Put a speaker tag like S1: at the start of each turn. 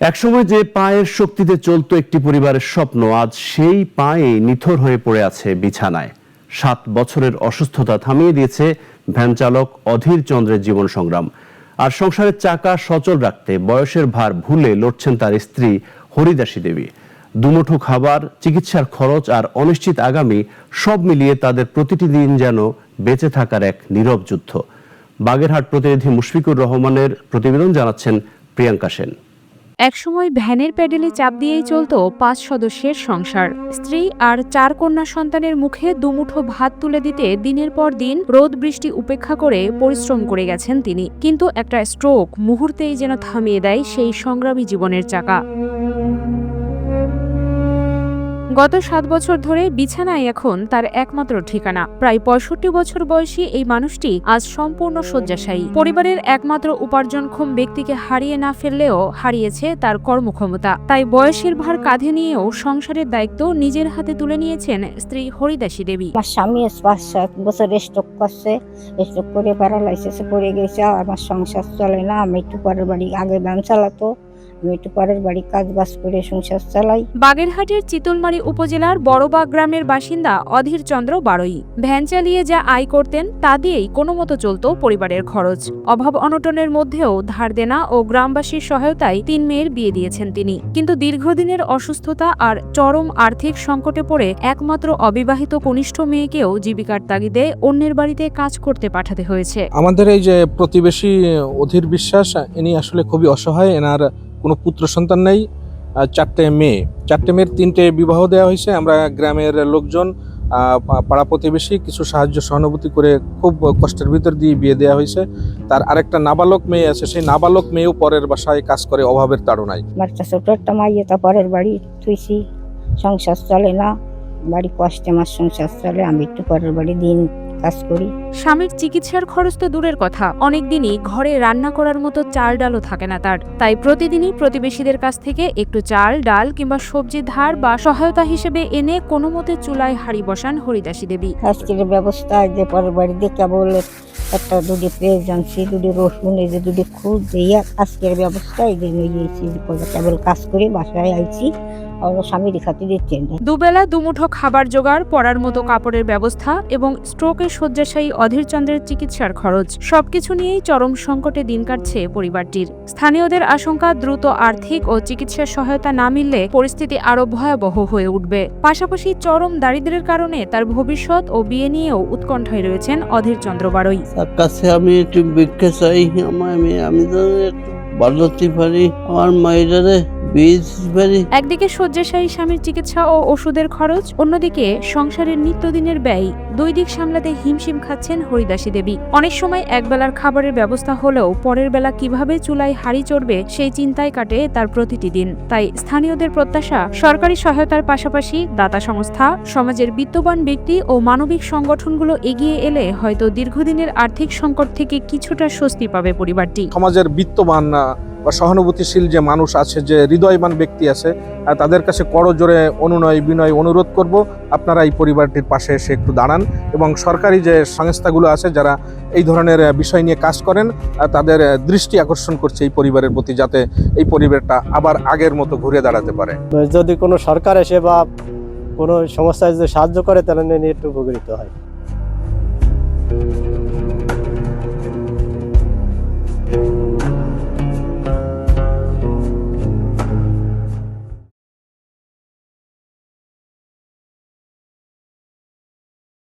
S1: একসময় যে পায়ের শক্তিতে চলতো একটি পরিবারের স্বপ্ন আজ সেই পায়ে নিথর হয়ে পড়ে আছে বিছানায়। 7 বছরের অসুস্থতা থামিয়ে দিয়েছে ভ্যান চালক অধীর চন্দ্রের জীবন সংগ্রাম। আর সংসারের চাকা সচল রাখতে বয়সের ভার ভুলে লড়ছেন তার স্ত্রী হরিদাসী দেবী। দুমুঠো খাবার, চিকিৎসার খরচ আর অনিশ্চিত আগামী সব মিলিয়ে তাদের প্রতিটি দিন যেন বেঁচে থাকার এক নীরব যুদ্ধ। বাগেরহাট প্রতিনিধি মুশফিকুর রহমানের প্রতিবেদন জানাচ্ছেন প্রিয়াঙ্কা সেন।
S2: একসময় ভ্যানের প্যাডেলে চাপ দিয়েই চলত 5 সদস্যের সংসার। স্ত্রী আর 4 কন্যা সন্তানের মুখে দুমুঠো ভাত তুলে দিতে দিনের পর দিন রোদ বৃষ্টি উপেক্ষা করে পরিশ্রম করে গেছেন তিনি। কিন্তু একটা স্ট্রোক মুহূর্তেই যেন থামিয়ে দেয় সেই সংগ্রামী জীবনের চাকা। গত 7 বছর ধরে বিছানায় এখন তার একমাত্র ঠিকানা। প্রায় 65 বছর বয়সী এই মানুষটি আজ সম্পূর্ণ শয্যাশায়ী। পরিবারের একমাত্র উপার্জনক্ষম ব্যক্তিকে হারিয়ে না ফেললেও হারিয়েছে তার কর্মক্ষমতা। তাই বয়সের ভার কাঁধে নিয়েও সংসারের দায়িত্ব নিজের হাতে তুলে নিয়েছেন স্ত্রী হরিদাসী দেবী।
S3: আমার স্বামী 5-7 বছর স্ট্রোক করছে, স্ট্রোক করে প্যারালাইসিসে পড়ে গেছে। আমার সংসার চলে না। আমি একটু পরের বাড়ি আগে ভ্যান চালাতো, আমি একটু পরের বাড়ি কাজ বাজ করে সংসার চালাই।
S2: বাগেরহাটের চিতলমারী উপজেলার বড়বাগ গ্রামের বাসিন্দা অধীর চন্দ্র বারোই। ভ্যান চালিয়ে যা আয় করতেন তা দিয়েই কোনো মতো চলত পরিবারের খরচ। অভাব অনটনের মধ্যেও ধার দেনা ও গ্রামবাসীর সহায়তায় 3 মেয়ের বিয়ে দিয়েছেন তিনি। কিন্তু দীর্ঘদিনের অসুস্থতা আর চরম আর্থিক সংকটে পড়ে একমাত্র অবিবাহিত কনিষ্ঠ মেয়েকেও জীবিকার তাগিদে অন্যের বাড়িতে কাজ করতে পাঠাতে হয়েছে।
S4: আমাদের এই যে প্রতিবেশী অধীর বিশ্বাস, ইনি আসলে খুবই অসহায়। এনার কোনো পুত্র সন্তান নেই, 4টে মেয়ে। 4টে মেয়ের 3টে বিবাহ দেওয়া হয়েছে। আমরা গ্রামের লোকজন, পাড়া প্রতিবেশী কিছু সাহায্য সহানুভূতি করে খুব কষ্টের ভিতর দিয়ে বিয়ে দেওয়া হয়েছে। তার আরেকটা নাবালক মেয়ে আছে, সেই নাবালক মেয়েও পরের বাসায় কাজ করে অভাবের তাড়নায়।
S3: একটা ছোট একটা মাইয়ে তা পরের বাড়ি থুইছি, সংসার চলে না। বাড়ি কষ্টে আমার সংসার চলে, আমি একটু পরের বাড়ি দিন কাজ করি।
S2: স্বামীর চিকিৎসার খরচ তো দূরের কথা, অনেকদিনই ঘরে রান্না করার মতো চাল ডালও থাকে না তার। তাই প্রতিদিনই প্রতিবেশীদের কাছ থেকে একটু চাল ডাল কিংবা সবজি ধার বা সহায়তা হিসেবে এনে কোনো মতে চুলায় হাঁড়ি বসান হরিদাসী দেবী।
S3: আজকের ব্যবস্থা যে পরের বাড়িতে কেবল একটা 2টি পেঁয়াজ আনছি, 2টি রসুন, এই যে 2টি খুদ দিয়ে আজকের ব্যবস্থা এই যে নিয়েছি। কেবল কাজ করে বাসায় আইছি, স্বামীর খাতে দিচ্ছেন।
S2: দুবেলা দুমুঠো খাবার জোগাড়, পরার মতো কাপড়ের ব্যবস্থা এবং স্ট্রোকের শয্যাশায়ী অধীর চন্দ্রের চিকিৎসার খরচ সবকিছু নিয়েই চরম সংকটে দিন কাটছে পরিবারটির। স্থানীয়দের আশঙ্কা দ্রুত আর্থিক ও চিকিৎসা সহায়তা না মিললে পরিস্থিতি আরো ভয়াবহ হয়ে উঠবে। পাশাপাশি চরম দারিদ্র্যের কারণে তার ভবিষ্যৎ ও বিয়ে নিয়েও উৎকণ্ঠায় রয়েছেন অধীর চন্দ্র বারোই।
S5: তার কাছে আমি একটু ভিক্ষা চাই। আমি তো একটু বাড়তে পারি, আমার মায়েরারে
S2: একদিকে শয্যাশায়ী স্বামীর চিকিৎসা ও ওষুধের খরচ, অন্যদিকে সংসারের নিত্যদিনের ব্যয়, 2 দিক সামলাতে হিমশিম খাচ্ছেন হরিদাসী দেবী। অনেক সময় একবেলার খাবারের ব্যবস্থা হলেও পরের বেলা কিভাবে চুলায় হাঁড়ি চড়বে সেই চিন্তায় কাটে তার প্রতিটি দিন। তাই স্থানীয়দের প্রত্যাশা, সরকারি সহায়তার পাশাপাশি দাতা সংস্থা, সমাজের বিত্তবান ব্যক্তি ও মানবিক সংগঠনগুলো এগিয়ে এলে হয়তো দীর্ঘদিনের আর্থিক সংকট থেকে কিছুটা স্বস্তি পাবে পরিবারটি।
S4: সমাজের বিত্তবান বা সহানুভূতিশীল যে মানুষ আছে, যে হৃদয়বান ব্যক্তি আছে, তাদের কাছে করজোরে অনুনয় বিনয় অনুরোধ করব, আপনারা এই পরিবারটির পাশে এসে একটু দাঁড়ান এবং সরকারি যে সংস্থাগুলো আছে যারা এই ধরনের বিষয় নিয়ে কাজ করেন তাদের দৃষ্টি আকর্ষণ করছে এই পরিবারের প্রতি, যাতে এই পরিবারটা আবার আগের মতো ঘুরে দাঁড়াতে পারে।
S6: যদি কোনো সরকার এসে বা কোনো সংস্থা যদি সাহায্য করে তাহলে নিয়ে একটু উপকৃত হয়।